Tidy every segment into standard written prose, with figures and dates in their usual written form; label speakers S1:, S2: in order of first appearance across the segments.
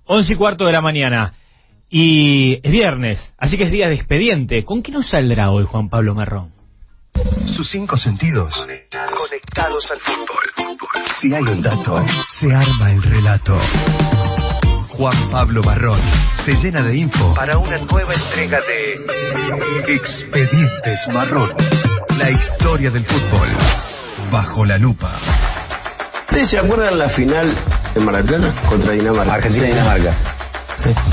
S1: 11:15 de la mañana. Y es viernes, así que es día de expediente. ¿Con qué nos saldrá hoy Juan Pablo Marrón?
S2: Sus 5 sentidos conectados al fútbol. Si hay un dato, se arma el relato. Juan Pablo Marrón se llena de info para una nueva entrega de Expedientes Marrón. La historia del fútbol bajo la lupa.
S3: ¿Ustedes se acuerdan la final en Mar del Plata contra Dinamarca?
S4: Argentina-Dinamarca.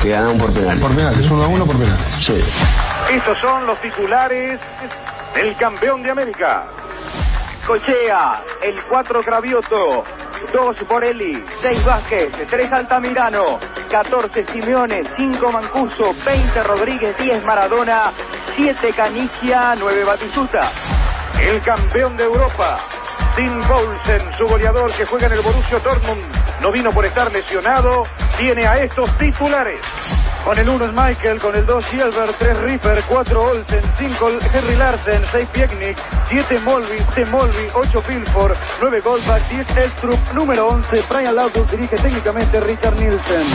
S3: Que ganaron por penales.
S4: Por penales, 1-1 por penales.
S3: Sí.
S5: Estos son los titulares del campeón de América. Cochea, el 4 Cravioto, 2 Borelli, 6 Vázquez, 3 Altamirano, 14 Simeone, 5 Mancuso, 20 Rodríguez, 10 Maradona, 7 Canigia, 9 Batistuta. El campeón de Europa, Tim Poulsen, su goleador que juega en el Borussia Dortmund, no vino por estar lesionado, tiene a estos titulares. Con el 1 es Michael, con el 2 Silver, 3 Ripper, 4 Olsen, 5 Henry Larsen, 6 Pieknik, 7 Molby, 8 Pilford, 9 Goldbach, 10 Elstrup, número 11 Brian Laudrup, dirige técnicamente Richard Nielsen.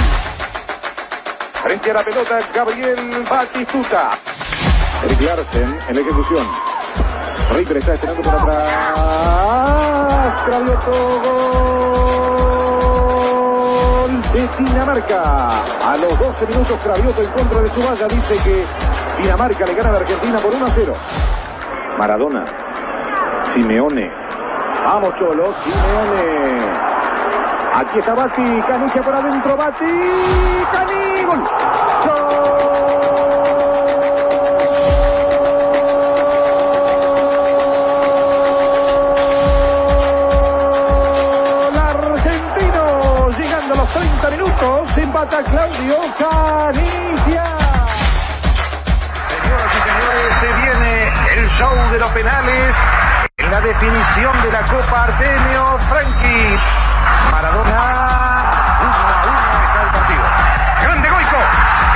S5: Frente a la pelota Gabriel Batistuta. Eric Larsen en la ejecución. Ripper está esperando por atrás. Cravioto, gol de Dinamarca. A los 12 minutos Cravioto en contra de su valla dice que Dinamarca le gana a la Argentina por 1-0. Maradona, Simeone. Vamos Cholo, Simeone. Aquí está Bati, Canigia por adentro, Bati, Cani, gol. Empata Claudio Canigia.
S2: Señoras y señores, se viene el show de los penales en la definición de la Copa Artemio Franchi. Maradona, 1-1 está el partido. ¡Grande Goico!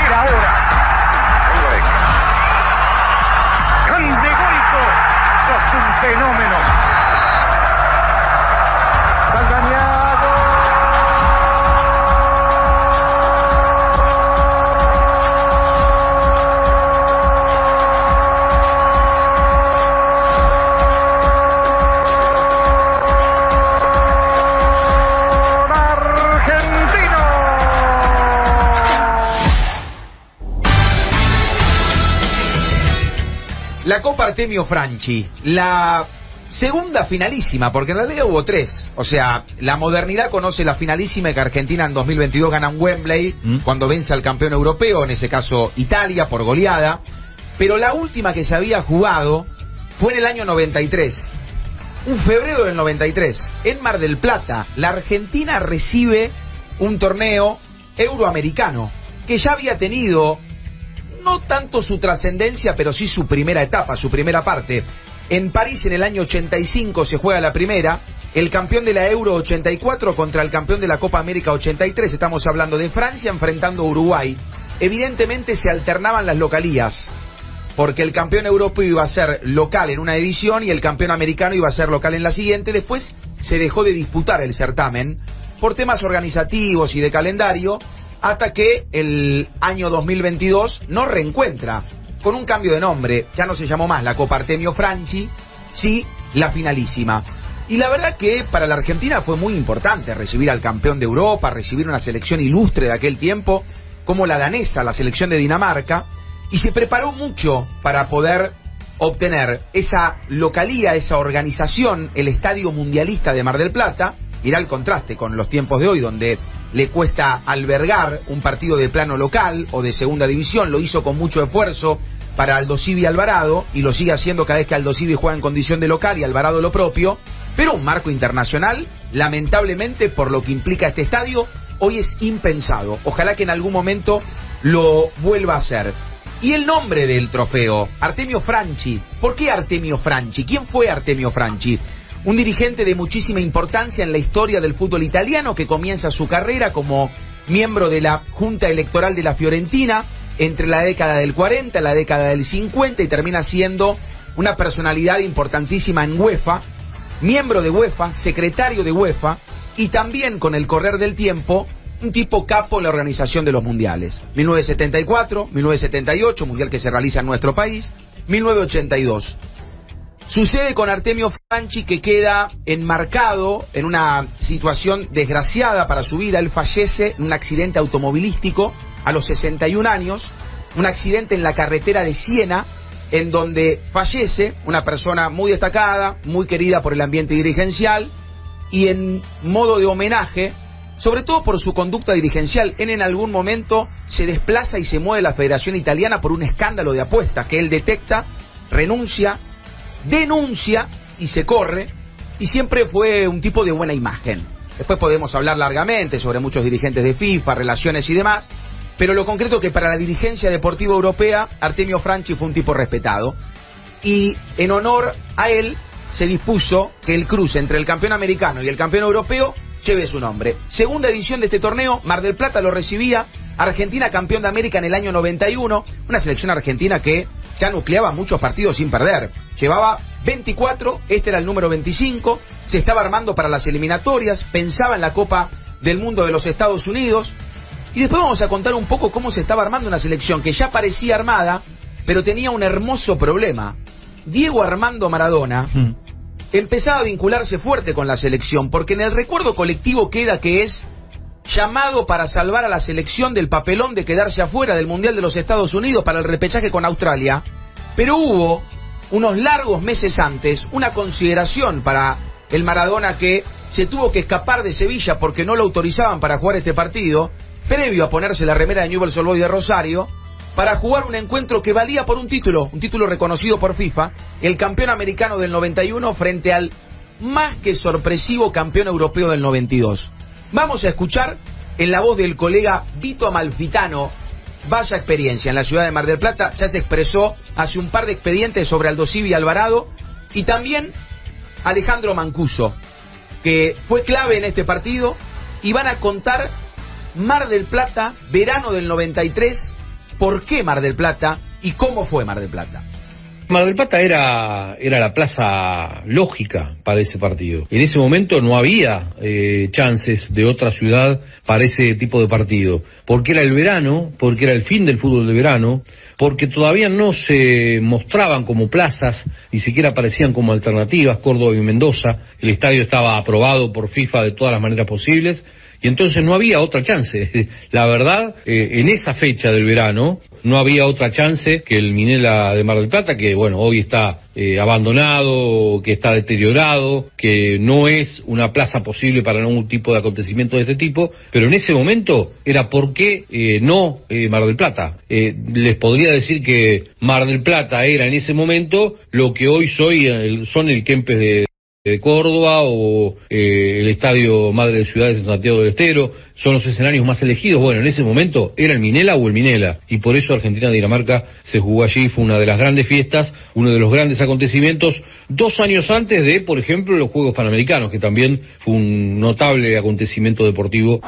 S2: Era ahora. ¡Grande Goico! ¡Sos un fenómeno! Saldaña.
S6: La Copa Artemio Franchi, la segunda finalísima, porque en realidad hubo 3. O sea, la modernidad conoce la finalísima que Argentina en 2022 gana en Wembley, cuando vence al campeón europeo, en ese caso Italia, por goleada. Pero la última que se había jugado fue en el año 93. Un febrero del 93, en Mar del Plata, la Argentina recibe un torneo euroamericano que ya había tenido no tanto su trascendencia, pero sí su primera etapa, su primera parte. En París en el año 85 se juega la primera, el campeón de la Euro 84 contra el campeón de la Copa América 83, estamos hablando de Francia enfrentando a Uruguay. Evidentemente se alternaban las localías, porque el campeón europeo iba a ser local en una edición y el campeón americano iba a ser local en la siguiente. Después se dejó de disputar el certamen por temas organizativos y de calendario, hasta que el año 2022 nos reencuentra con un cambio de nombre. Ya no se llamó más la Copa Artemio Franchi, sí la finalísima. Y la verdad que para la Argentina fue muy importante recibir al campeón de Europa, recibir una selección ilustre de aquel tiempo, como la danesa, la selección de Dinamarca, y se preparó mucho para poder obtener esa localía, esa organización, el Estadio Mundialista de Mar del Plata. Irá el contraste con los tiempos de hoy, donde le cuesta albergar un partido de plano local o de segunda división. Lo hizo con mucho esfuerzo para Aldosivi y Alvarado, y lo sigue haciendo cada vez que Aldosivi juega en condición de local y Alvarado lo propio. Pero un marco internacional, lamentablemente, por lo que implica este estadio, hoy es impensado. Ojalá que en algún momento lo vuelva a hacer. Y el nombre del trofeo, Artemio Franchi. ¿Por qué Artemio Franchi? ¿Quién fue Artemio Franchi? Un dirigente de muchísima importancia en la historia del fútbol italiano, que comienza su carrera como miembro de la Junta Electoral de la Fiorentina entre la década del 40 y la década del 50, y termina siendo una personalidad importantísima en UEFA, miembro de UEFA, secretario de UEFA, y también con el correr del tiempo un tipo capo en la organización de los mundiales. 1974, 1978, mundial que se realiza en nuestro país, 1982. Sucede con Artemio Franchi, que queda enmarcado en una situación desgraciada para su vida. Él fallece en un accidente automovilístico a los 61 años, un accidente en la carretera de Siena, en donde fallece una persona muy destacada, muy querida por el ambiente dirigencial, y en modo de homenaje, sobre todo por su conducta dirigencial, él en algún momento se desplaza y se mueve la Federación Italiana por un escándalo de apuestas que él detecta, renuncia, denuncia y se corre, y siempre fue un tipo de buena imagen. Después podemos hablar largamente sobre muchos dirigentes de FIFA, relaciones y demás, pero lo concreto es que para la dirigencia deportiva europea, Artemio Franchi fue un tipo respetado, y en honor a él se dispuso que el cruce entre el campeón americano y el campeón europeo lleve su nombre. Segunda edición de este torneo, Mar del Plata lo recibía, Argentina campeón de América en el año 91, una selección argentina que ya nucleaba muchos partidos sin perder. Llevaba 24, este era el número 25, se estaba armando para las eliminatorias, pensaba en la Copa del Mundo de los Estados Unidos, y después vamos a contar un poco cómo se estaba armando una selección que ya parecía armada, pero tenía un hermoso problema. Diego Armando Maradona empezaba a vincularse fuerte con la selección, porque en el recuerdo colectivo queda que es llamado para salvar a la selección del papelón de quedarse afuera del Mundial de los Estados Unidos para el repechaje con Australia, pero hubo, unos largos meses antes, una consideración para el Maradona, que se tuvo que escapar de Sevilla porque no lo autorizaban para jugar este partido, previo a ponerse la remera de Newell's Old Boys de Rosario, para jugar un encuentro que valía por un título reconocido por FIFA, el campeón americano del 91 frente al más que sorpresivo campeón europeo del 92. Vamos a escuchar en la voz del colega Vito Amalfitano, vaya experiencia en la ciudad de Mar del Plata, ya se expresó hace un par de expedientes sobre Aldosivi y Alvarado, y también Alejandro Mancuso, que fue clave en este partido, y van a contar Mar del Plata, verano del 93, por qué Mar del Plata y cómo fue Mar del Plata.
S7: Mar del Plata era la plaza lógica para ese partido. En ese momento no había chances de otra ciudad para ese tipo de partido, porque era el verano, porque era el fin del fútbol de verano, porque todavía no se mostraban como plazas, ni siquiera aparecían como alternativas Córdoba y Mendoza. El estadio estaba aprobado por FIFA de todas las maneras posibles, y entonces no había otra chance. La verdad, en esa fecha del verano no había otra chance que el Minela de Mar del Plata, que bueno, hoy está abandonado, que está deteriorado, que no es una plaza posible para algún tipo de acontecimiento de este tipo, pero en ese momento era ¿por qué no Mar del Plata? Les podría decir que Mar del Plata era en ese momento lo que hoy son el Kempes de Córdoba o el Estadio Madre de Ciudades en Santiago del Estero, son los escenarios más elegidos. Bueno, en ese momento era el Minela o el Minela, y por eso Argentina-Dinamarca se jugó allí, fue una de las grandes fiestas, uno de los grandes acontecimientos, 2 años antes de, por ejemplo, los Juegos Panamericanos, que también fue un notable acontecimiento deportivo.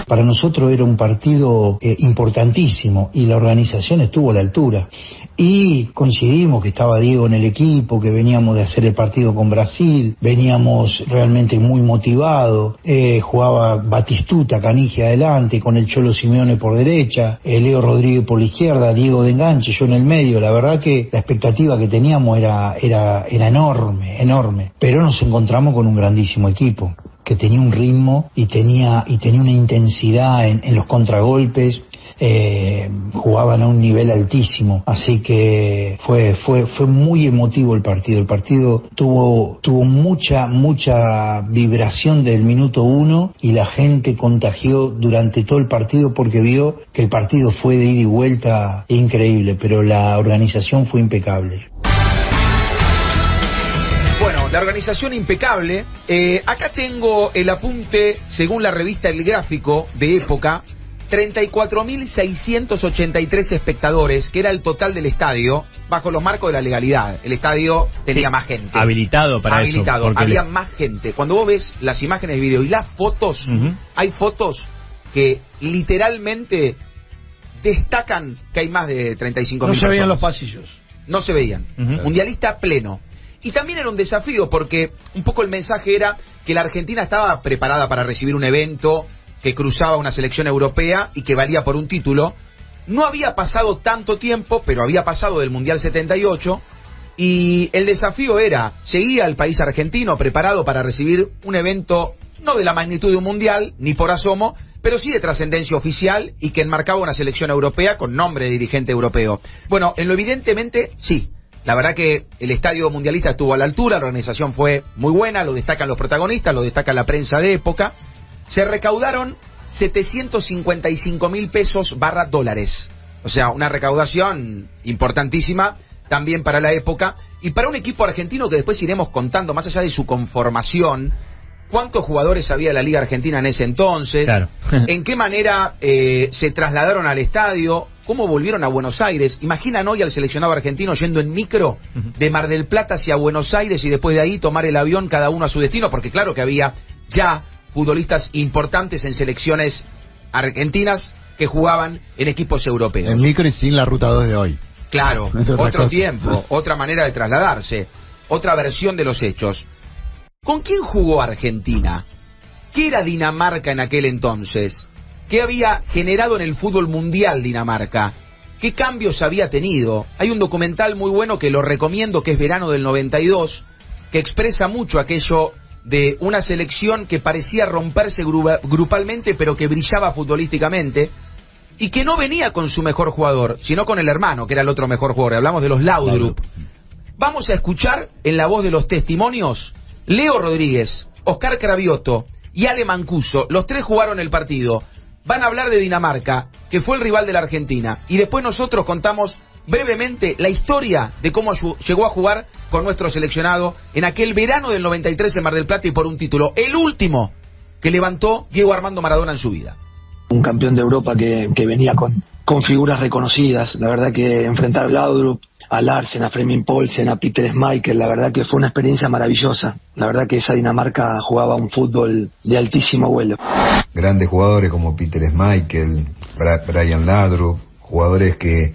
S8: Para nosotros era un partido importantísimo, y la organización estuvo a la altura. Y coincidimos que estaba Diego en el equipo, que veníamos de hacer el partido con Brasil, veníamos realmente muy motivados, jugaba Batistuta, Canigia adelante, con el Cholo Simeone por derecha, Leo Rodríguez por la izquierda, Diego de enganche, yo en el medio. La verdad que la expectativa que teníamos era enorme, pero nos encontramos con un grandísimo equipo, que tenía un ritmo y tenía una intensidad en los contragolpes. Jugaban a un nivel altísimo, así que fue muy emotivo el partido tuvo mucha vibración del minuto 1, y la gente contagió durante todo el partido, porque vio que el partido fue de ida y vuelta increíble, pero la organización fue impecable.
S6: Bueno, la organización impecable. Acá tengo el apunte, según la revista El Gráfico de época, 34.683 espectadores, que era el total del estadio, bajo los marcos de la legalidad. El estadio tenía más gente.
S1: Habilitado para eso.
S6: Había más gente. Cuando vos ves las imágenes de video y las fotos, hay fotos que literalmente destacan que hay más de 35.000 personas.
S9: No se veían los pasillos.
S6: No se veían. Mundialista pleno. Y también era un desafío, porque un poco el mensaje era que la Argentina estaba preparada para recibir un evento que cruzaba una selección europea y que valía por un título. No había pasado tanto tiempo, pero había pasado del Mundial 78, y el desafío era, seguía el país argentino preparado para recibir un evento no de la magnitud de un Mundial, ni por asomo, pero sí de trascendencia oficial y que enmarcaba una selección europea con nombre de dirigente europeo. Bueno, en lo evidentemente, sí. La verdad que el estadio mundialista estuvo a la altura, la organización fue muy buena, lo destacan los protagonistas, lo destaca la prensa de época. Se recaudaron 755.000 pesos / dólares. O sea, una recaudación importantísima también para la época. Y para un equipo argentino que después iremos contando, más allá de su conformación, cuántos jugadores había de la Liga Argentina en ese entonces,
S1: claro.
S6: En qué manera se trasladaron al estadio, cómo volvieron a Buenos Aires. Imaginan hoy al seleccionado argentino yendo en micro de Mar del Plata hacia Buenos Aires y después de ahí tomar el avión cada uno a su destino, porque claro que había ya futbolistas importantes en selecciones argentinas que jugaban en equipos europeos.
S4: En micro y sin la ruta 2 de hoy.
S6: Claro, otro tiempo, otra manera de trasladarse, otra versión de los hechos. ¿Con quién jugó Argentina? ¿Qué era Dinamarca en aquel entonces? ¿Qué había generado en el fútbol mundial Dinamarca? ¿Qué cambios había tenido? Hay un documental muy bueno que lo recomiendo, que es Verano del 92, que expresa mucho aquello de una selección que parecía romperse grupalmente, pero que brillaba futbolísticamente, y que no venía con su mejor jugador, sino con el hermano, que era el otro mejor jugador. Hablamos de los Laudrup. Vamos a escuchar en la voz de los testimonios Leo Rodríguez, Oscar Cravioto y Ale Mancuso. Los tres jugaron el partido. Van a hablar de Dinamarca, que fue el rival de la Argentina, y después nosotros contamos brevemente la historia de cómo llegó a jugar con nuestro seleccionado en aquel verano del 93 en Mar del Plata, y por un título, el último que levantó Diego Armando Maradona en su vida.
S9: Un campeón de Europa que venía con figuras reconocidas. La verdad que enfrentar a Laudrup, a Larsen, a Flemming Poulsen, a Peter Schmeichel, la verdad que fue una experiencia maravillosa. La verdad que esa Dinamarca jugaba un fútbol de altísimo vuelo.
S10: Grandes jugadores como Peter Schmeichel, Brian Laudrup, jugadores que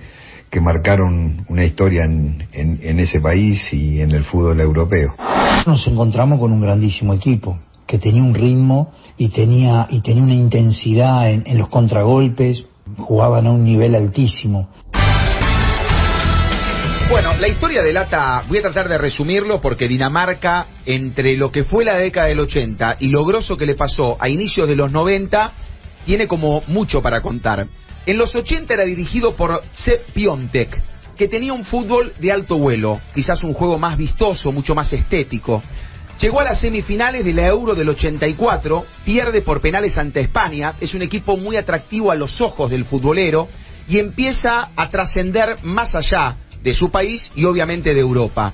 S10: marcaron una historia en ese país y en el fútbol europeo.
S8: Nos encontramos con un grandísimo equipo que tenía un ritmo y tenía una intensidad en los contragolpes, jugaban a un nivel altísimo.
S6: Bueno, la historia delata, voy a tratar de resumirlo, porque Dinamarca, entre lo que fue la década del 80 y lo grosso que le pasó a inicios de los 90, tiene como mucho para contar. En los 80 era dirigido por Sepp Piontek, que tenía un fútbol de alto vuelo, quizás un juego más vistoso, mucho más estético. Llegó a las semifinales de la Euro del 84, pierde por penales ante España, es un equipo muy atractivo a los ojos del futbolero y empieza a trascender más allá de su país y obviamente de Europa.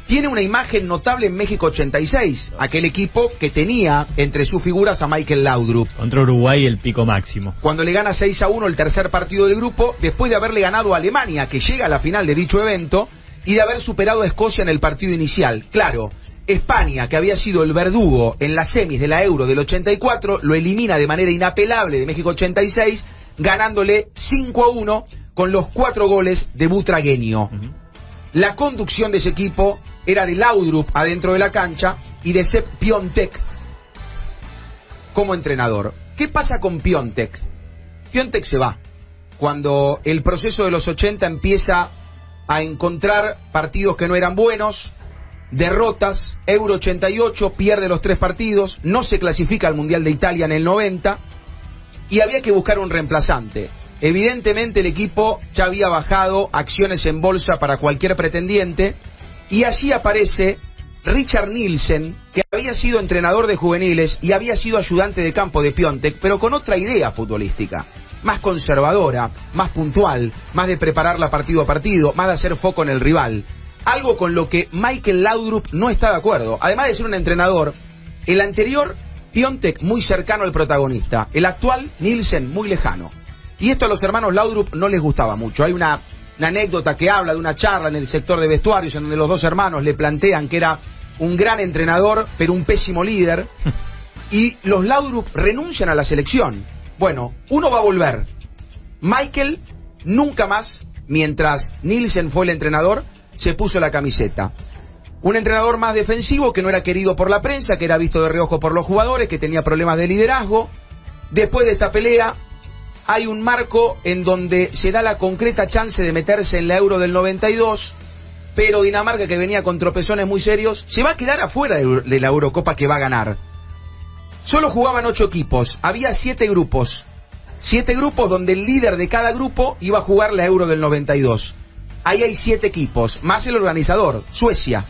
S6: Tiene una imagen notable en México 86, aquel equipo que tenía entre sus figuras a Michael Laudrup.
S1: Contra Uruguay el pico máximo.
S6: Cuando le gana 6-1 el tercer partido del grupo, después de haberle ganado a Alemania, que llega a la final de dicho evento, y de haber superado a Escocia en el partido inicial. Claro, España, que había sido el verdugo en las semis de la Euro del 84, lo elimina de manera inapelable de México 86, ganándole 5-1 con los 4 goles de Butragueño. La conducción de ese equipo era de Laudrup adentro de la cancha y de Sepp Piontek como entrenador. ¿Qué pasa con Piontek? Piontek se va cuando el proceso de los 80 empieza a encontrar partidos que no eran buenos, derrotas. Euro 88, pierde los 3 partidos, no se clasifica al Mundial de Italia en el 90 y había que buscar un reemplazante. Evidentemente el equipo ya había bajado acciones en bolsa para cualquier pretendiente, y allí aparece Richard Nielsen, que había sido entrenador de juveniles y había sido ayudante de campo de Piontek, pero con otra idea futbolística, más conservadora, más puntual, más de prepararla partido a partido, más de hacer foco en el rival. Algo con lo que Michael Laudrup no está de acuerdo. Además de ser un entrenador, el anterior, Piontek, muy cercano al protagonista, el actual, Nielsen, muy lejano. Y esto a los hermanos Laudrup no les gustaba mucho. Hay una anécdota que habla de una charla en el sector de vestuarios en donde los dos hermanos le plantean que era un gran entrenador, pero un pésimo líder. Y los Laudrup renuncian a la selección. Bueno, uno va a volver. Michael nunca más, mientras Nielsen fue el entrenador, se puso la camiseta. Un entrenador más defensivo, que no era querido por la prensa, que era visto de reojo por los jugadores, que tenía problemas de liderazgo. Después de esta pelea, hay un marco en donde se da la concreta chance de meterse en la Euro del 92, pero Dinamarca, que venía con tropezones muy serios, se va a quedar afuera de la Eurocopa que va a ganar. Solo jugaban 8 equipos, había 7 grupos. 7 grupos donde el líder de cada grupo iba a jugar la Euro del 92. Ahí hay 7 equipos, más el organizador, Suecia.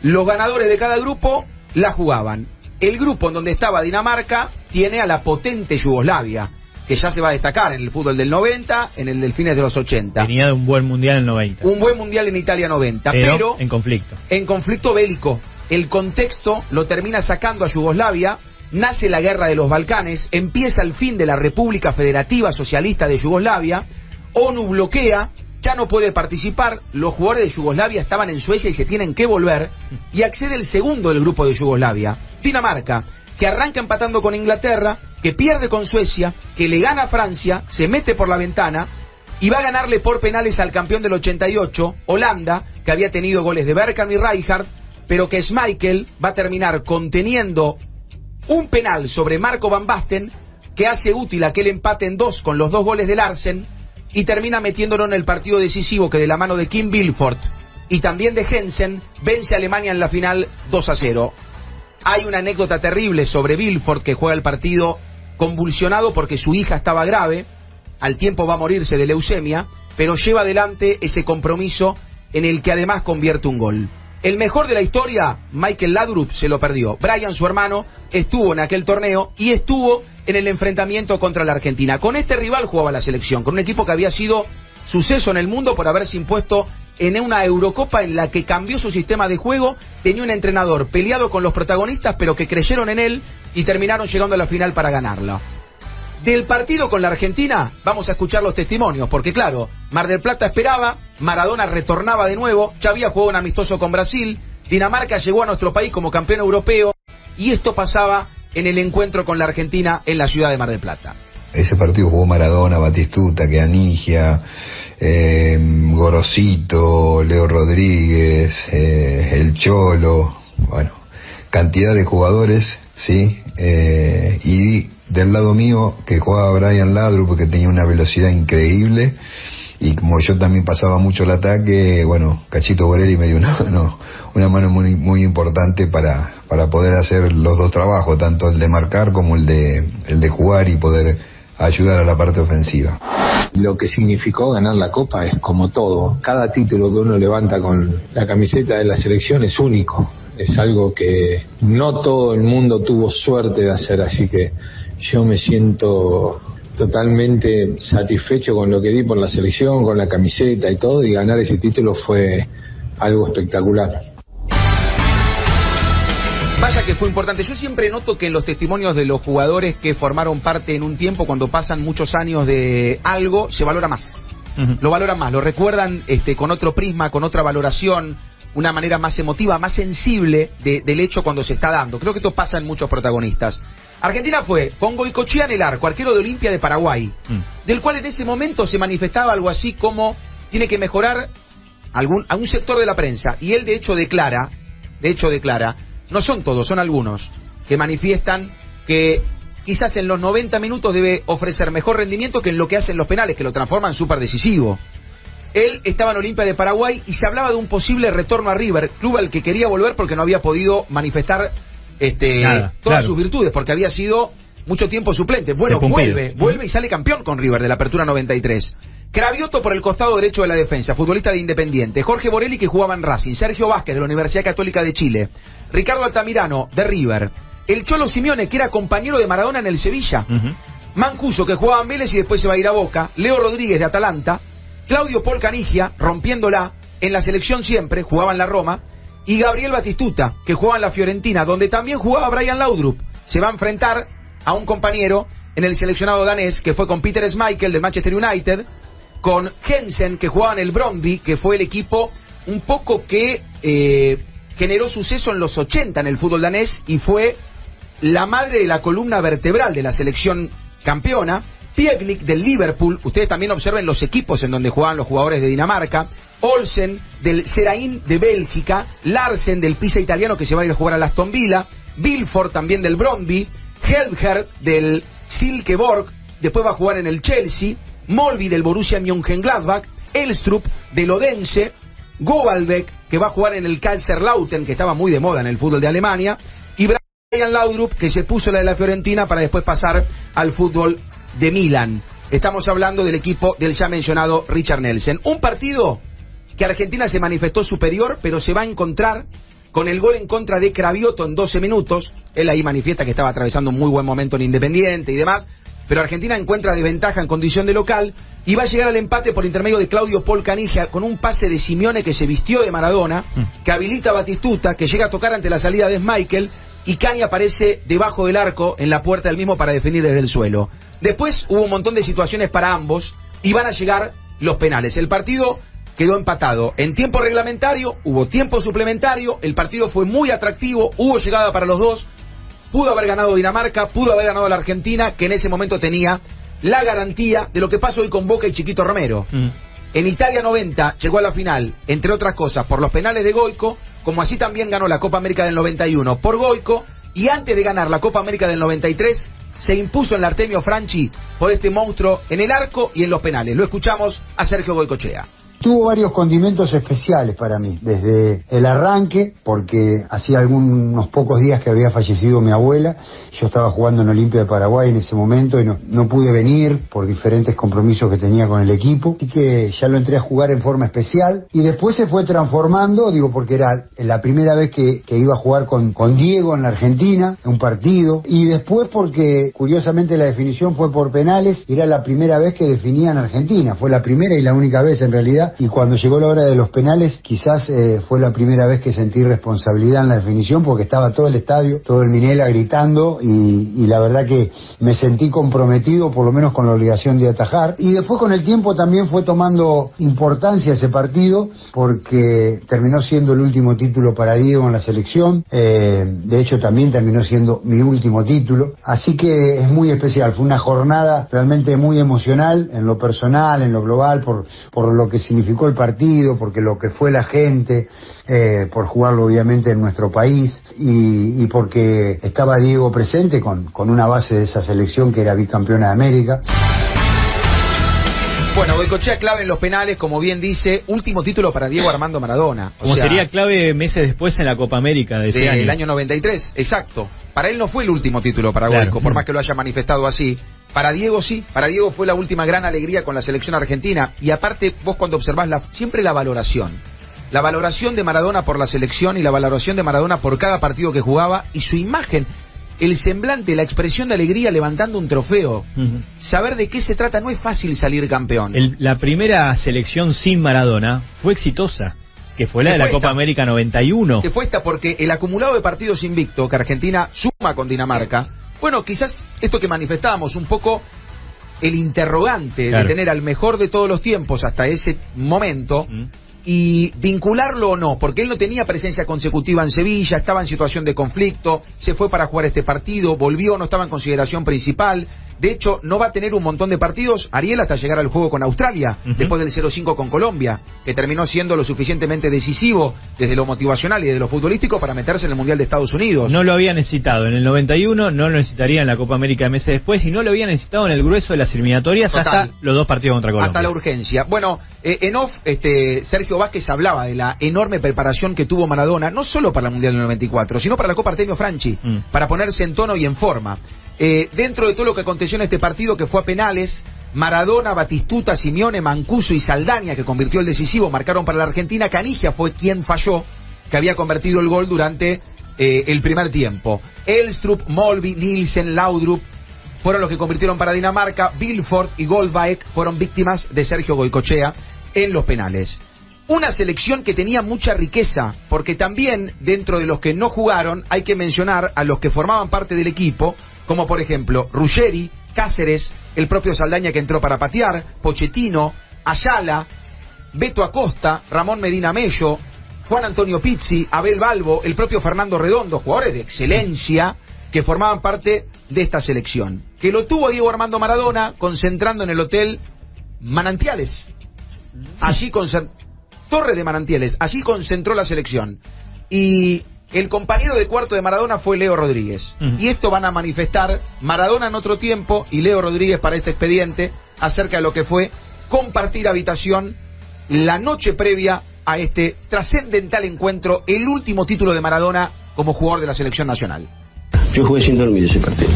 S6: Los ganadores de cada grupo la jugaban. El grupo en donde estaba Dinamarca tiene a la potente Yugoslavia, que ya se va a destacar en el fútbol del 90, en el del fines de los 80.
S1: Venía de un buen mundial en el 90.
S6: Un buen mundial en Italia 90,
S1: pero en conflicto.
S6: En conflicto bélico. El contexto lo termina sacando a Yugoslavia, nace la guerra de los Balcanes, empieza el fin de la República Federativa Socialista de Yugoslavia, ONU bloquea, ya no puede participar, los jugadores de Yugoslavia estaban en Suecia y se tienen que volver, y accede el segundo del grupo de Yugoslavia, Dinamarca, que arranca empatando con Inglaterra, que pierde con Suecia, que le gana a Francia, se mete por la ventana y va a ganarle por penales al campeón del 88, Holanda, que había tenido goles de Bergkamp y Rijkaard, pero que Schmeichel va a terminar conteniendo un penal sobre Marco Van Basten, que hace útil aquel empate en 2 con los 2 goles de Larsen, y termina metiéndolo en el partido decisivo que de la mano de Kim Bilford y también de Jensen vence a Alemania en la final 2-0. Hay una anécdota terrible sobre Bilford, que juega el partido convulsionado porque su hija estaba grave, al tiempo va a morirse de leucemia, pero lleva adelante ese compromiso en el que además convierte un gol. El mejor de la historia, Michael Laudrup, se lo perdió. Brian, su hermano, estuvo en aquel torneo y estuvo en el enfrentamiento contra la Argentina. Con este rival jugaba la selección, con un equipo que había sido suceso en el mundo por haberse impuesto en una Eurocopa en la que cambió su sistema de juego, tenía un entrenador peleado con los protagonistas, pero que creyeron en él y terminaron llegando a la final para ganarla. Del partido con la Argentina vamos a escuchar los testimonios, porque claro, Mar del Plata esperaba, Maradona retornaba de nuevo, ya había jugado un amistoso con Brasil, Dinamarca llegó a nuestro país como campeón europeo, y esto pasaba en el encuentro con la Argentina en la ciudad de Mar del Plata.
S10: Ese partido jugó Maradona, Batistuta, Chianigia, Gorosito, Leo Rodríguez, El Cholo, bueno, cantidad de jugadores, sí, y del lado mío que jugaba Brian Laudrup, porque tenía una velocidad increíble, y como yo también pasaba mucho el ataque, bueno, Cachito Borelli me dio una mano muy importante para poder hacer los dos trabajos, tanto el de marcar como el de jugar y poder ayudar a la parte ofensiva.
S11: Lo que significó ganar la Copa es como todo, cada título que uno levanta con la camiseta de la selección es único, es algo que no todo el mundo tuvo suerte de hacer, así que yo me siento totalmente satisfecho con lo que di por la selección, con la camiseta y todo, y ganar ese título fue algo espectacular.
S6: Vaya que fue importante. Yo siempre noto que en los testimonios de los jugadores que formaron parte en un tiempo, cuando pasan muchos años de algo, se valora más. Lo valoran más, lo recuerdan con otro prisma, con otra valoración, una manera más emotiva, más sensible del hecho cuando se está dando. Creo que esto pasa en muchos protagonistas. Argentina fue con Goicoechea en el arco, arquero de Olimpia de Paraguay, del cual en ese momento se manifestaba algo así como tiene que mejorar a un sector de la prensa, y él de hecho declara, no son todos, son algunos, que manifiestan que quizás en los 90 minutos debe ofrecer mejor rendimiento que en lo que hacen los penales, que lo transforman súper decisivo. Él estaba en Olimpia de Paraguay y se hablaba de un posible retorno a River, club al que quería volver porque no había podido manifestar todas sus virtudes, porque había sido mucho tiempo suplente. Bueno, vuelve y sale campeón con River de la Apertura 93. Cravioto por el costado derecho de la defensa, futbolista de Independiente. Jorge Borelli, que jugaba en Racing. Sergio Vázquez, de la Universidad Católica de Chile. Ricardo Altamirano, de River. El Cholo Simeone, que era compañero de Maradona en el Sevilla. Mancuso, que jugaba en Vélez y después se va a ir a Boca. Leo Rodríguez, de Atalanta. Claudio Paul Canigia, rompiéndola en la selección siempre, jugaba en la Roma. Y Gabriel Batistuta, que jugaba en la Fiorentina, donde también jugaba Brian Laudrup. Se va a enfrentar a un compañero en el seleccionado danés, que fue con Peter Schmeichel de Manchester United, con Jensen, que jugaba en el Brøndby, que fue el equipo un poco que generó suceso en los 80 en el fútbol danés y fue la madre de la columna vertebral de la selección campeona. Piegnik del Liverpool, ustedes también observen los equipos en donde jugaban los jugadores de Dinamarca. Olsen del Seraing de Bélgica, Larsen del Pisa italiano, que se va a ir a jugar al Aston Villa, Bilford también del Brøndby, Helbjer del Silkeborg, después va a jugar en el Chelsea, Molby del Borussia Mönchengladbach, Elstrup del Odense, Govalbeck, que va a jugar en el Kaiserslautern, que estaba muy de moda en el fútbol de Alemania, y Brian Laudrup, que se puso la de la Fiorentina para después pasar al fútbol de Milan. Estamos hablando del equipo del ya mencionado Richard Nielsen. Un partido que Argentina se manifestó superior, pero se va a encontrar con el gol en contra de Cravioto en 12 minutos. Él ahí manifiesta que estaba atravesando un muy buen momento en Independiente y demás, pero Argentina encuentra desventaja en condición de local y va a llegar al empate por intermedio de Claudio Paul Caniggia con un pase de Simeone que se vistió de Maradona, que habilita a Batistuta, que llega a tocar ante la salida de Schmeichel, y Cani aparece debajo del arco en la puerta del mismo para definir desde el suelo. Después hubo un montón de situaciones para ambos y van a llegar los penales. El partido quedó empatado en tiempo reglamentario, hubo tiempo suplementario, el partido fue muy atractivo, hubo llegada para los dos. Pudo haber ganado Dinamarca, pudo haber ganado la Argentina, que en ese momento tenía la garantía de lo que pasa hoy con Boca y Chiquito Romero. En Italia 90 llegó a la final, entre otras cosas, por los penales de Goico, como así también ganó la Copa América del 91 por Goico, y antes de ganar la Copa América del 93, se impuso en la Artemio Franchi por este monstruo en el arco y en los penales. Lo escuchamos a Sergio Goicoechea.
S8: Tuvo varios condimentos especiales para mí, desde el arranque, porque hacía algunos pocos días que había fallecido mi abuela, yo estaba jugando en Olimpia de Paraguay en ese momento y no pude venir por diferentes compromisos que tenía con el equipo, así que ya lo entré a jugar en forma especial, y después se fue transformando, porque era la primera vez que iba a jugar con Diego en la Argentina, en un partido, y después porque curiosamente la definición fue por penales, era la primera vez que definía en Argentina, fue la primera y la única vez en realidad. Y cuando llegó la hora de los penales, quizás fue la primera vez que sentí responsabilidad en la definición, porque estaba todo el estadio, todo el Minela gritando, y la verdad que me sentí comprometido, por lo menos con la obligación de atajar. Y después con el tiempo también fue tomando importancia ese partido, porque terminó siendo el último título para Diego en la selección. De hecho también terminó siendo mi último título. Así que es muy especial, fue una jornada realmente muy emocional, en lo personal, en lo global, por lo que significó el partido, porque lo que fue la gente, por jugarlo obviamente en nuestro país, y porque estaba Diego presente con una base de esa selección que era bicampeona de América.
S6: Bueno, Goicoechea clave en los penales, como bien dice, último título para Diego Armando Maradona.
S1: Como sería clave meses después en la Copa América de ese año.
S6: El año 93, exacto. Para él no fue el último título para Goico, por más que lo haya manifestado así. Para Diego sí, para Diego fue la última gran alegría con la selección argentina. Y aparte, vos cuando observás siempre la valoración de Maradona por la selección y la valoración de Maradona por cada partido que jugaba y su imagen, el semblante, la expresión de alegría levantando un trofeo. Saber de qué se trata, no es fácil salir campeón.
S1: La primera selección sin Maradona fue exitosa, que fue la de la Copa América 91.
S6: Que fue esta porque el acumulado de partidos invicto que Argentina suma con Dinamarca, bueno, quizás esto que manifestábamos, un poco el interrogante de tener al mejor de todos los tiempos hasta ese momento, y vincularlo o no, porque él no tenía presencia consecutiva en Sevilla, estaba en situación de conflicto, se fue para jugar este partido, volvió, no estaba en consideración principal. De hecho, no va a tener un montón de partidos, Ariel, hasta llegar al juego con Australia, después del 0-5 con Colombia, que terminó siendo lo suficientemente decisivo desde lo motivacional y de lo futbolístico para meterse en el Mundial de Estados Unidos.
S1: No lo había necesitado en el 91, no lo necesitaría en la Copa América de meses después, y no lo había necesitado en el grueso de las eliminatorias hasta los dos partidos contra Colombia.
S6: Hasta la urgencia. Bueno, en off, Sergio Vázquez hablaba de la enorme preparación que tuvo Maradona, no solo para el Mundial del 94, sino para la Copa Artemio Franchi, para ponerse en tono y en forma. Dentro de todo lo que aconteció en este partido, que fue a penales, Maradona, Batistuta, Simeone, Mancuso y Saldaña, que convirtió el decisivo, marcaron para la Argentina. Caniggia fue quien falló, que había convertido el gol durante el primer tiempo. Elstrup, Molby, Nielsen, Laudrup fueron los que convirtieron para Dinamarca. Vilfort y Goldbeck fueron víctimas de Sergio Goicoechea en los penales. Una selección que tenía mucha riqueza, porque también dentro de los que no jugaron hay que mencionar a los que formaban parte del equipo, como por ejemplo Ruggeri, Cáceres, el propio Saldaña que entró para patear, Pochettino, Ayala, Beto Acosta, Ramón Medina Mello, Juan Antonio Pizzi, Abel Balbo, el propio Fernando Redondo, jugadores de excelencia que formaban parte de esta selección, que lo tuvo Diego Armando Maradona concentrando en el hotel Manantiales, allí Torre de Manantiales, allí concentró la selección. Y El compañero de cuarto de Maradona fue Leo Rodríguez. Y esto van a manifestar Maradona en otro tiempo y Leo Rodríguez para este expediente acerca de lo que fue compartir habitación la noche previa a este trascendental encuentro, el último título de Maradona como jugador de la selección nacional.
S3: Yo jugué sin dormir ese partido.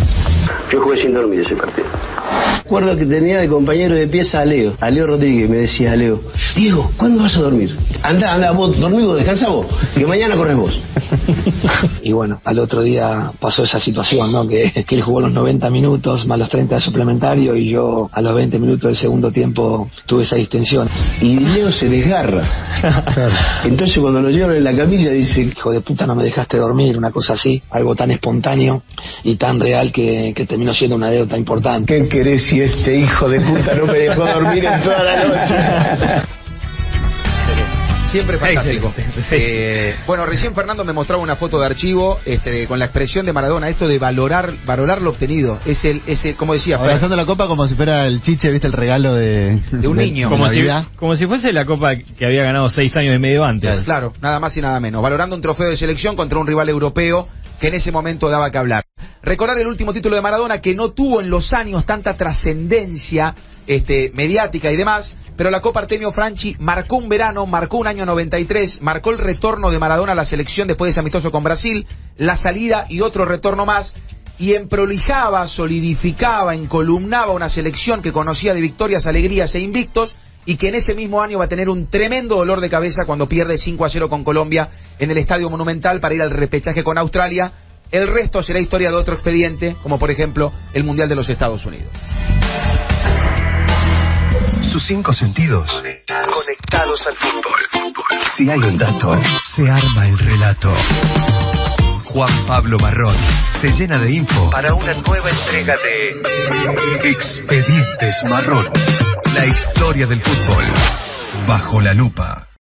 S3: Recuerdo que tenía de compañero de pieza a Leo Rodríguez. Me decía Leo: Diego, ¿cuándo vas a dormir? Anda, vos dormís, vos, descansa vos, que mañana corres vos.
S9: Y bueno, al otro día pasó esa situación, ¿no? Que él jugó los 90 minutos más los 30 de suplementario y yo a los 20 minutos del segundo tiempo tuve esa distensión.
S3: Y Leo se desgarra. Entonces cuando lo llevan en la camilla dice:
S9: hijo de puta, no me dejaste dormir, una cosa así, algo tan espontáneo y tan real que terminó siendo una deuda importante.
S3: ¿Qué querés si este hijo de puta no me dejó dormir en toda la noche?
S6: Siempre fantástico. Bueno, recién Fernando me mostraba una foto de archivo con la expresión de Maradona, esto de valorar lo obtenido. Es el como decía,
S4: abrazando la copa como si fuera el chiche, ¿viste? El regalo de
S6: un niño.
S1: Como si fuese la copa que había ganado 6 años y medio antes.
S6: Claro, nada más y nada menos. Valorando un trofeo de selección contra un rival europeo que en ese momento daba que hablar. Recordar el último título de Maradona, que no tuvo en los años tanta trascendencia mediática y demás, pero la Copa Artemio Franchi marcó un verano, marcó un año 93, marcó el retorno de Maradona a la selección después de ese amistoso con Brasil, la salida y otro retorno más, y emprolijaba, solidificaba, encolumnaba una selección que conocía de victorias, alegrías e invictos, y que en ese mismo año va a tener un tremendo dolor de cabeza cuando pierde 5-0 con Colombia en el Estadio Monumental para ir al repechaje con Australia. El resto será historia de otro expediente, como por ejemplo el Mundial de los Estados Unidos.
S2: Sus 5 sentidos conectados al fútbol. Si hay un dato, se arma el relato. Juan Pablo Marrón se llena de info para una nueva entrega de Expedientes Marrón. La historia del fútbol bajo la lupa.